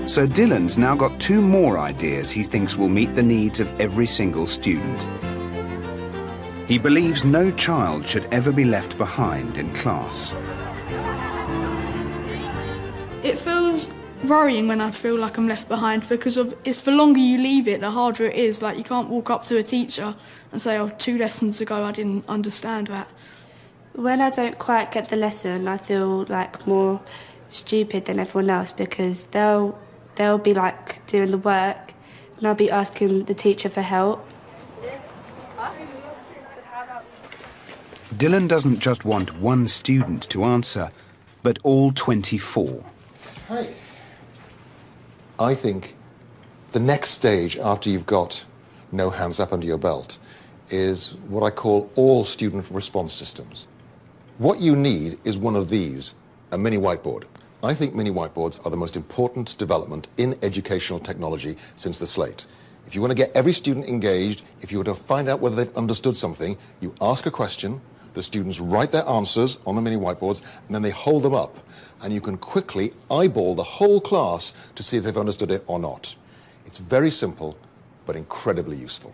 So Dylan's now got 2 more ideas he thinks will meet the needs of every single student. He believes no child should ever be left behind in class. It feels worrying when I feel like I'm left behind, because if the longer you leave it, the harder it is. Like, you can't walk up to a teacher and say, oh, 2 lessons ago I didn't understand that. When I don't quite get the lesson, I feel like more stupid than everyone else, because they'll be like doing the work and I'll be asking the teacher for help. Dylan doesn't just want one student to answer, but all 24. Hi. I think the next stage after you've got no hands up under your belt is what I call all student response systems. What you need is one of these, a mini whiteboard. I think mini whiteboards are the most important development in educational technology since the slate. If you want to get every student engaged, if you want to find out whether they've understood something, you ask a question, the students write their answers on the mini whiteboards, and then they hold them up. And you can quickly eyeball the whole class to see if they've understood it or not. It's very simple, but incredibly useful.